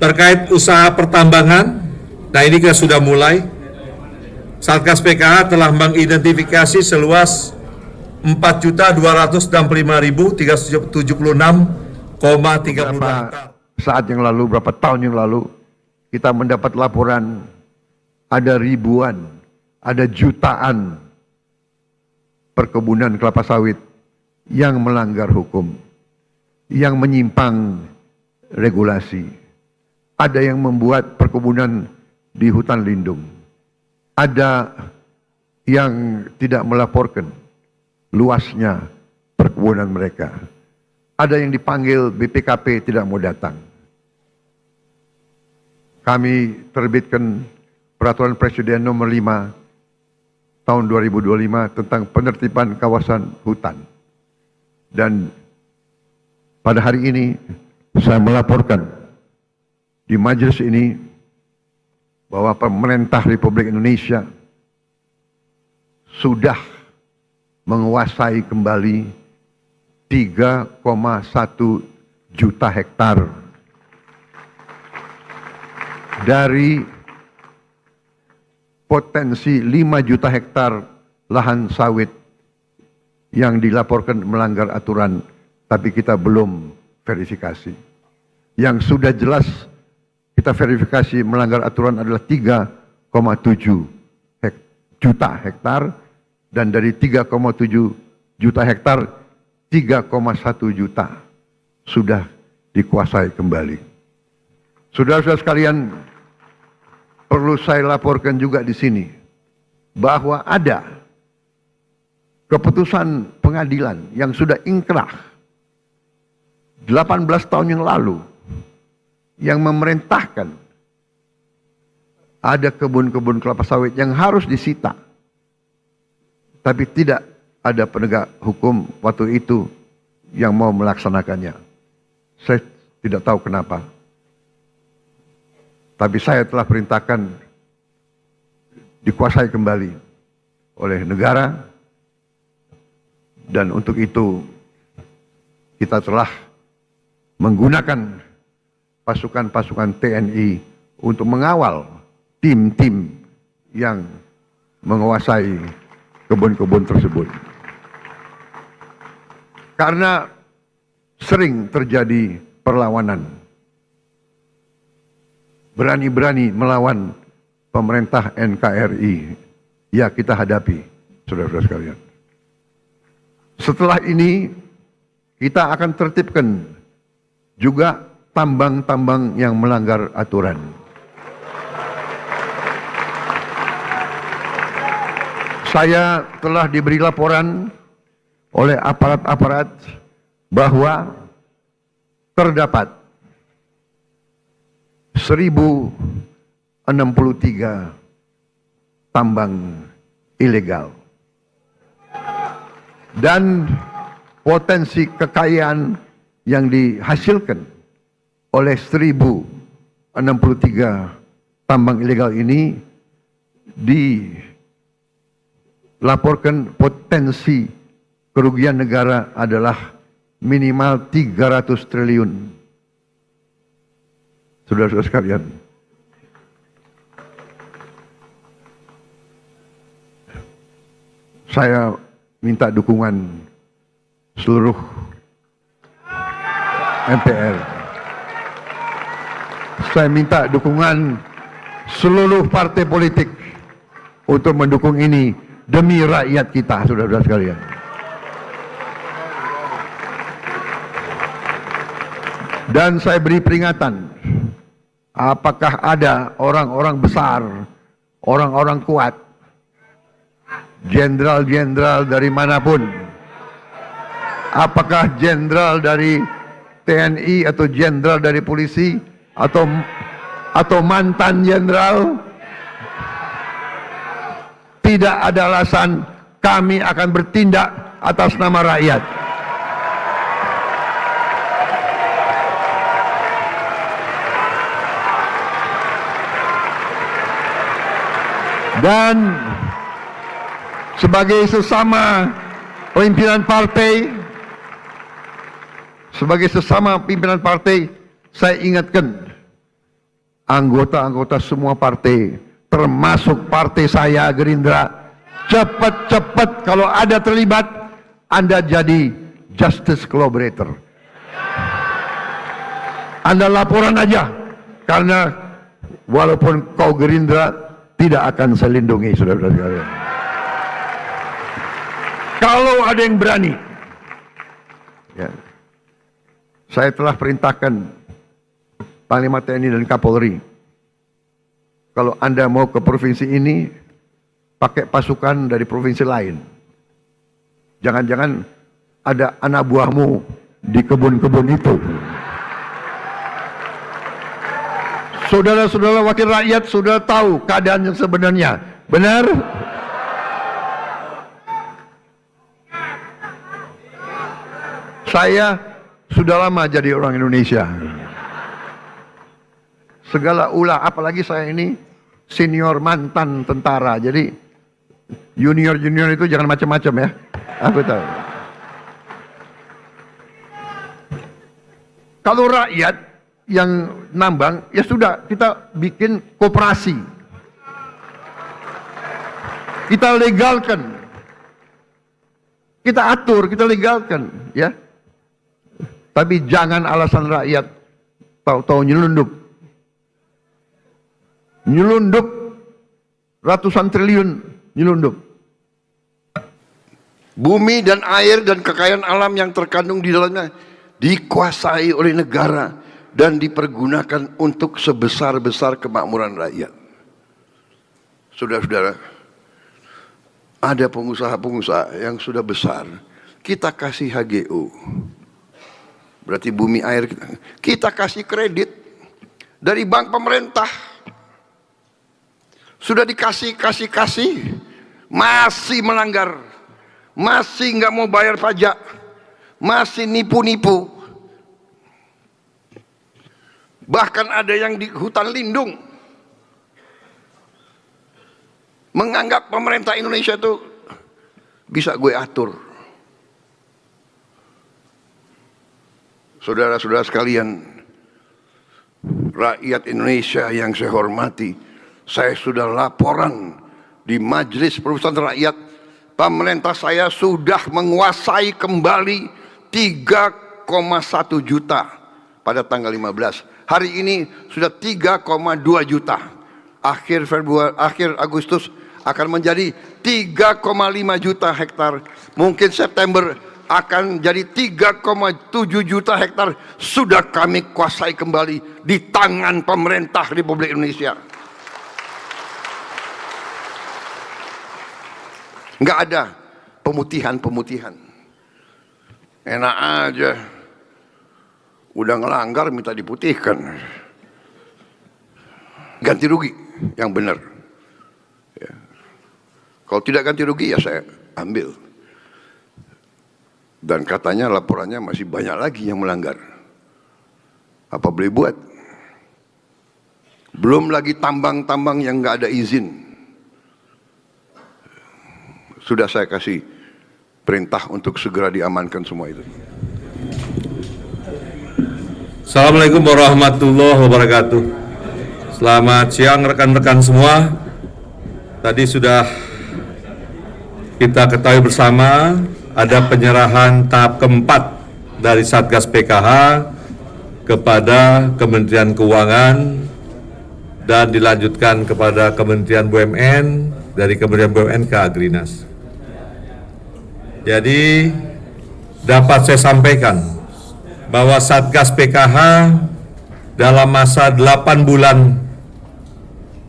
terkait usaha pertambangan. Nah, ini kita sudah mulai. Satgas PKH telah mengidentifikasi seluas 4.265.376,30 hektar. Saat yang lalu, berapa tahun yang lalu, kita mendapat laporan ada ribuan, ada jutaan perkebunan kelapa sawit yang melanggar hukum, yang menyimpang regulasi. Ada yang membuat perkebunan di hutan lindung. Ada yang tidak melaporkan luasnya perkebunan mereka. Ada yang dipanggil BPKP tidak mau datang. Kami terbitkan Peraturan Presiden nomor 5 tahun 2025 tentang penertiban kawasan hutan. Dan pada hari ini saya melaporkan di majelis ini bahwa pemerintah Republik Indonesia sudah menguasai kembali 3,1 juta hektar dari potensi 5 juta hektar lahan sawit yang dilaporkan melanggar aturan, tapi kita belum verifikasi. Yang sudah jelas kita verifikasi melanggar aturan adalah 3,7 juta hektar, dan dari 3,7 juta hektar 3,1 juta sudah dikuasai kembali. Saudara-saudara sekalian, perlu saya laporkan juga di sini bahwa ada keputusan pengadilan yang sudah ingkrah 18 tahun yang lalu yang memerintahkan ada kebun-kebun kelapa sawit yang harus disita, tapi tidak ada penegak hukum waktu itu yang mau melaksanakannya. Saya tidak tahu kenapa, tapi saya telah perintahkan dikuasai kembali oleh negara, dan untuk itu kita telah menggunakan pasukan-pasukan TNI untuk mengawal tim-tim yang menguasai kebun-kebun tersebut. Karena sering terjadi perlawanan, berani-berani melawan pemerintah NKRI, ya kita hadapi, saudara-saudara sekalian. Setelah ini kita akan tertibkan juga tambang-tambang yang melanggar aturan. Saya telah diberi laporan oleh aparat-aparat bahwa terdapat 1063 tambang ilegal dan potensi kekayaan yang dihasilkan oleh 1063 tambang ilegal ini dilaporkan potensi kerugian negara adalah minimal 300 triliun. Saudara-saudara sekalian, saya minta dukungan seluruh MPR. Saya minta dukungan seluruh partai politik untuk mendukung ini demi rakyat kita, saudara-saudara sekalian. Dan saya beri peringatan, apakah ada orang-orang besar, orang-orang kuat, jenderal-jenderal dari manapun, apakah jenderal dari TNI atau jenderal dari polisi atau mantan jenderal, tidak ada alasan kami akan bertindak atas nama rakyat. Dan sebagai sesama pimpinan partai, saya ingatkan anggota-anggota semua partai, termasuk partai saya Gerindra, cepat-cepat kalau ada terlibat, Anda jadi justice collaborator. Anda laporan aja, karena walaupun kau Gerindra, tidak akan saya lindungi, saudara-saudara sekalian. Kalau ada yang berani, ya, saya telah perintahkan Panglima TNI dan Kapolri, kalau Anda mau ke provinsi ini, pakai pasukan dari provinsi lain. Jangan-jangan ada anak buahmu di kebun-kebun itu. Saudara-saudara wakil rakyat sudah tahu keadaan yang sebenarnya. Benar? Saya sudah lama jadi orang Indonesia. Segala ulah, apalagi saya ini senior mantan tentara. Jadi junior-junior itu jangan macam-macam ya. Aku tahu. Kalau rakyat yang nambang, ya sudah, kita bikin koperasi. Kita legalkan. Kita atur, kita legalkan, ya. Tapi jangan alasan rakyat tahu-tahu nyelundup. Nyelundup ratusan triliun, nyelundup. Bumi dan air dan kekayaan alam yang terkandung di dalamnya dikuasai oleh negara dan dipergunakan untuk sebesar-besar kemakmuran rakyat. Saudara-saudara, ada pengusaha-pengusaha yang sudah besar, kita kasih HGU. Berarti bumi air kita kasih kredit dari bank pemerintah. Sudah dikasih, masih melanggar, masih nggak mau bayar pajak, masih nipu-nipu. Bahkan ada yang di hutan lindung menganggap pemerintah Indonesia itu bisa gue atur. Saudara-saudara sekalian, rakyat Indonesia yang saya hormati, saya sudah laporan di Majelis Permusyawaratan Rakyat, pemerintah saya sudah menguasai kembali 3,1 juta pada tanggal 15. Hari ini sudah 3,2 juta. Akhir Agustus akan menjadi 3,5 juta hektar. Mungkin September akan jadi 3,7 juta hektar. Sudah kami kuasai kembali di tangan pemerintah Republik Indonesia. Nggak ada pemutihan. Enak aja. Udah ngelanggar minta diputihkan. Ganti rugi yang benar. Ya. Kalau tidak ganti rugi ya saya ambil. Dan katanya laporannya masih banyak lagi yang melanggar. Apa boleh buat? Belum lagi tambang-tambang yang nggak ada izin. Sudah saya kasih perintah untuk segera diamankan semua itu. Assalamualaikum warahmatullahi wabarakatuh. Selamat siang rekan-rekan semua. Tadi sudah kita ketahui bersama ada penyerahan tahap keempat dari Satgas PKH kepada Kementerian Keuangan dan dilanjutkan kepada Kementerian BUMN, dari Kementerian BUMN ke Agrinas. Jadi dapat saya sampaikan bahwa Satgas PKH dalam masa 8 bulan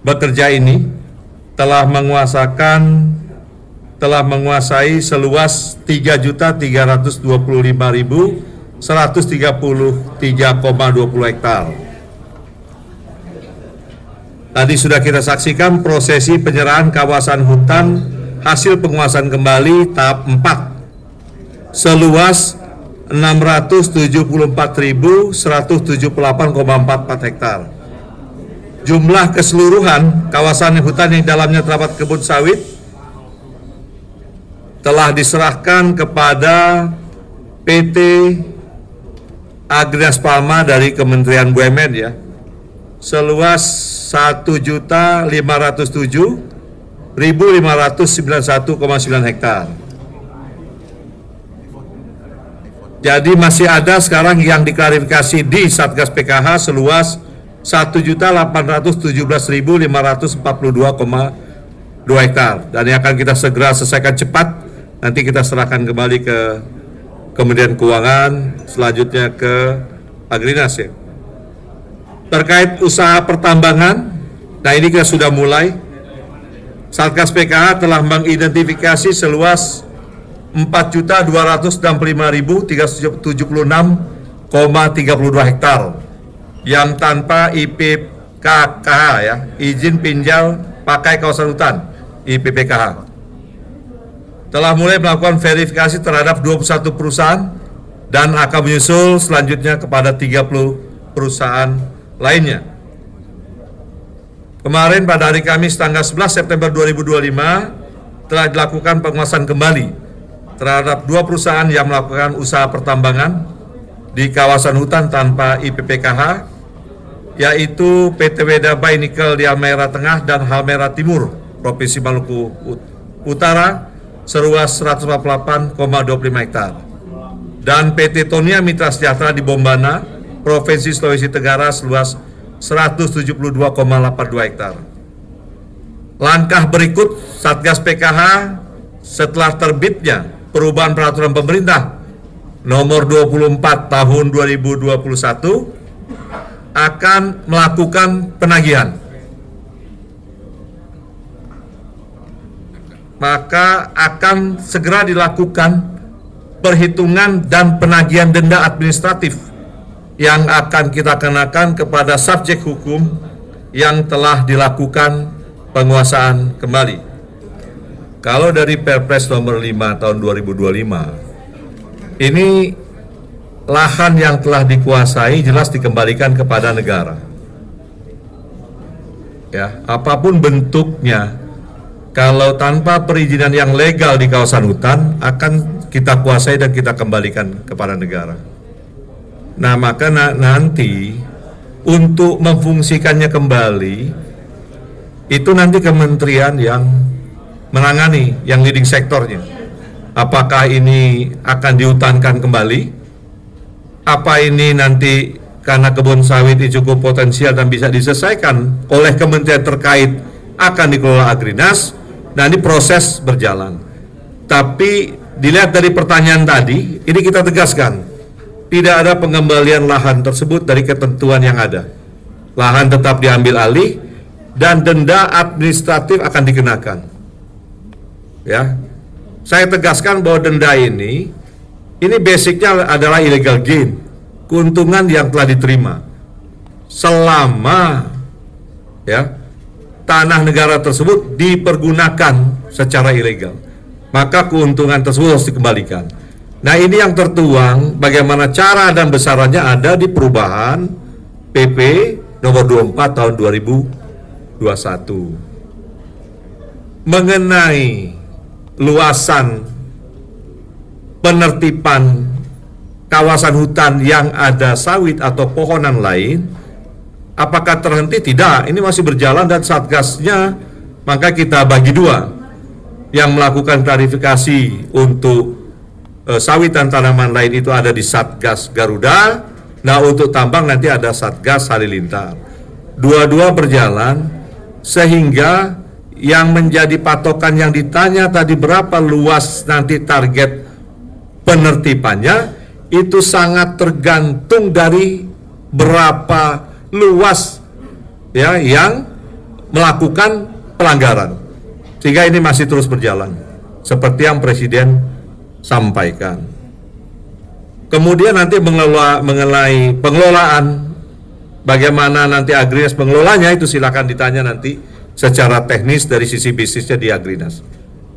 bekerja ini telah menguasai seluas 3.325.133,20 hektar. Tadi sudah kita saksikan prosesi penyerahan kawasan hutan hasil penguasaan kembali tahap 4 seluas 674.178,44 hektar. Jumlah keseluruhan kawasan hutan yang dalamnya terdapat kebun sawit telah diserahkan kepada PT Agrinas Palma dari Kementerian BUMN ya, seluas 1.507.591,9 hektar. Jadi masih ada sekarang yang diklarifikasi di Satgas PKH seluas 1.817.542,2 hektar, dan yang akan kita segera selesaikan cepat. Nanti kita serahkan kembali ke Kementerian Keuangan, selanjutnya ke Agrinas ya. Terkait usaha pertambangan, nah ini kita sudah mulai. Satgas PKH telah mengidentifikasi seluas 4.265.376,32 hektar yang tanpa IPPKH ya, izin pinjal pakai kawasan hutan, IPPKH. Telah mulai melakukan verifikasi terhadap 21 perusahaan dan akan menyusul selanjutnya kepada 30 perusahaan lainnya. Kemarin pada hari Kamis tanggal 11 September 2025 telah dilakukan penguasaan kembali terhadap 2 perusahaan yang melakukan usaha pertambangan di kawasan hutan tanpa IPPKH, yaitu PT Wedabai Nikel di Halmahera Tengah dan Halmahera Timur, Provinsi Maluku Utara, seluas 148,25 hektar, dan PT Tonia Mitra Sejahtera di Bombana, Provinsi Sulawesi Tenggara, seluas 172,82 hektar. Langkah berikut Satgas PKH setelah terbitnya perubahan peraturan pemerintah nomor 24 tahun 2021 akan melakukan penagihan. Maka akan segera dilakukan perhitungan dan penagihan denda administratif yang akan kita kenakan kepada subjek hukum yang telah dilakukan penguasaan kembali. Kalau dari Perpres nomor 5 tahun 2025, ini lahan yang telah dikuasai jelas dikembalikan kepada negara. Ya, apapun bentuknya, kalau tanpa perizinan yang legal di kawasan hutan akan kita kuasai dan kita kembalikan kepada negara. Nah, maka nanti untuk memfungsikannya kembali itu nanti kementerian yang menangani, yang leading sektornya. Apakah ini akan dihutankan kembali? Apa ini nanti karena kebun sawit itu cukup potensial dan bisa diselesaikan oleh kementerian terkait akan dikelola Agrinas? Nah, ini proses berjalan. Tapi dilihat dari pertanyaan tadi, ini kita tegaskan, tidak ada pengembalian lahan tersebut dari ketentuan yang ada. Lahan tetap diambil alih dan denda administratif akan dikenakan. Ya, saya tegaskan bahwa denda ini basicnya adalah illegal gain, keuntungan yang telah diterima selama ya tanah negara tersebut dipergunakan secara ilegal, maka keuntungan tersebut harus dikembalikan. Nah, ini yang tertuang bagaimana cara dan besarannya ada di perubahan PP nomor 24 tahun 2021. Mengenai luasan penertiban kawasan hutan yang ada sawit atau pohonan lain, apakah terhenti? Tidak, ini masih berjalan dan satgasnya, maka kita bagi dua. Yang melakukan klarifikasi untuk sawit dan tanaman lain itu ada di Satgas Garuda. Nah, untuk tambang nanti ada Satgas Halilintar. Dua-dua berjalan, sehingga yang menjadi patokan yang ditanya tadi berapa luas nanti target penertibannya, itu sangat tergantung dari berapa luas ya yang melakukan pelanggaran, sehingga ini masih terus berjalan seperti yang Presiden sampaikan. Kemudian nanti mengenai pengelolaan, bagaimana nanti Agrinas pengelolanya, itu silakan ditanya nanti secara teknis dari sisi bisnisnya di Agrinas.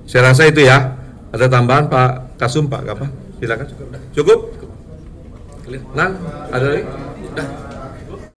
Saya rasa itu ya. Ada tambahan Pak Kasum, Pak apa? Silakan. Cukup? Nah, ada lagi?